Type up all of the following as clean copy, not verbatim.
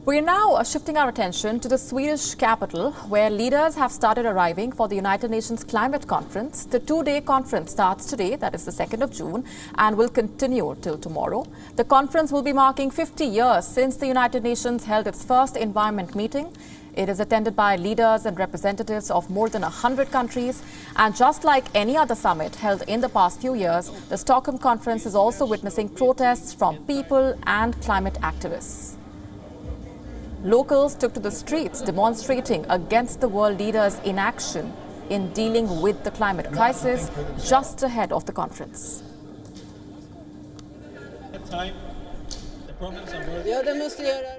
We're now shifting our attention to the Swedish capital, where leaders have started arriving for the United Nations Climate Conference. The two-day conference starts today, that is the 2nd of June, and will continue till tomorrow. The conference will be marking 50 years since the United Nations held its first environment meeting. It is attended by leaders and representatives of more than 100 countries. And just like any other summit held in the past few years, the Stockholm conference is also witnessing protests from people and climate activists. Locals took to the streets demonstrating against the world leaders' inaction in dealing with the climate crisis just ahead of the conference.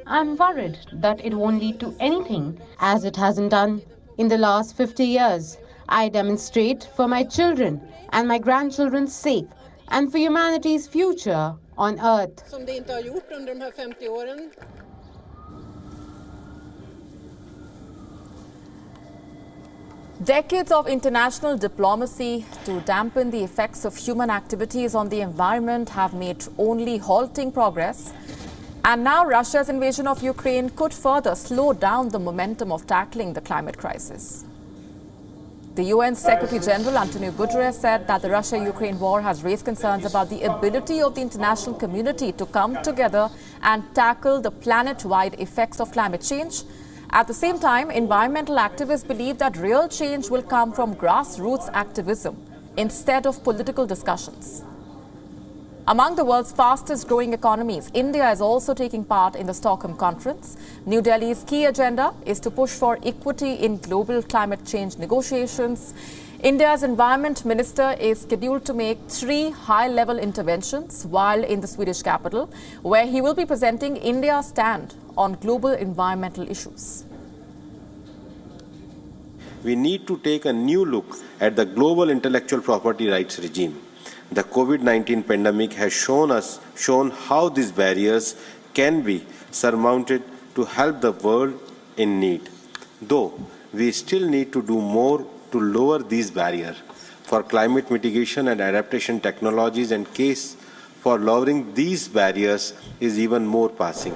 I'm worried that it won't lead to anything, as it hasn't done in the last 50 years. I demonstrate for my children and my grandchildren's sake and for humanity's future on Earth. Decades of international diplomacy to dampen the effects of human activities on the environment have made only halting progress. And now Russia's invasion of Ukraine could further slow down the momentum of tackling the climate crisis. The UN Secretary General Antonio Guterres said that the Russia-Ukraine war has raised concerns about the ability of the international community to come together and tackle the planet-wide effects of climate change. At the same time, environmental activists believe that real change will come from grassroots activism instead of political discussions. Among the world's fastest growing economies, India is also taking part in the Stockholm conference. New Delhi's key agenda is to push for equity in global climate change negotiations. India's environment minister is scheduled to make 3 high-level interventions while in the Swedish capital, where he will be presenting India's stand on global environmental issues. We need to take a new look at the global intellectual property rights regime. The COVID-19 pandemic has shown how these barriers can be surmounted to help the world in need. Though we still need to do more to lower these barriers. For climate mitigation and adaptation technologies and case for lowering these barriers is even more passing.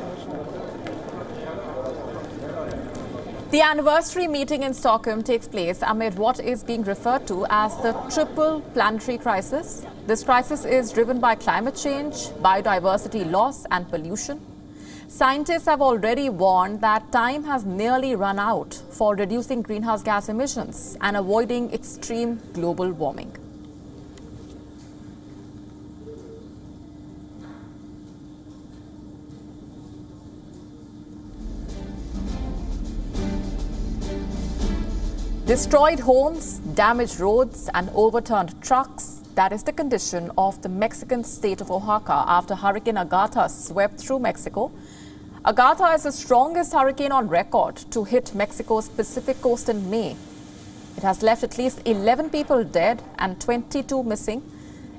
The anniversary meeting in Stockholm takes place amid what is being referred to as the triple planetary crisis. This crisis is driven by climate change, biodiversity loss and pollution. Scientists have already warned that time has nearly run out for reducing greenhouse gas emissions and avoiding extreme global warming. Destroyed homes, damaged roads and overturned trucks. That is the condition of the Mexican state of Oaxaca after Hurricane Agatha swept through Mexico. Agatha is the strongest hurricane on record to hit Mexico's Pacific coast in May. It has left at least 11 people dead and 22 missing.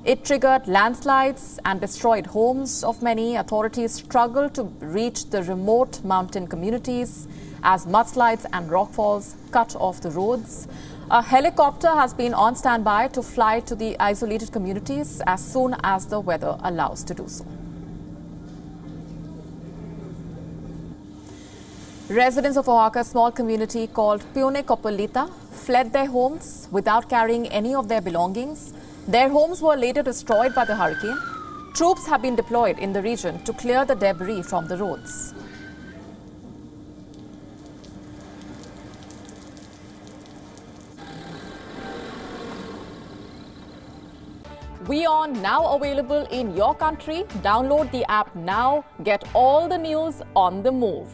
It triggered landslides and destroyed homes of many. Authorities struggle to reach the remote mountain communities as mudslides and rockfalls cut off the roads. A helicopter has been on standby to fly to the isolated communities as soon as the weather allows to do so. Residents of Oaxaca's small community called Pione Copolita fled their homes without carrying any of their belongings. Their homes were later destroyed by the hurricane. Troops have been deployed in the region to clear the debris from the roads. WION now available in your country. Download the app now. Get all the news on the move.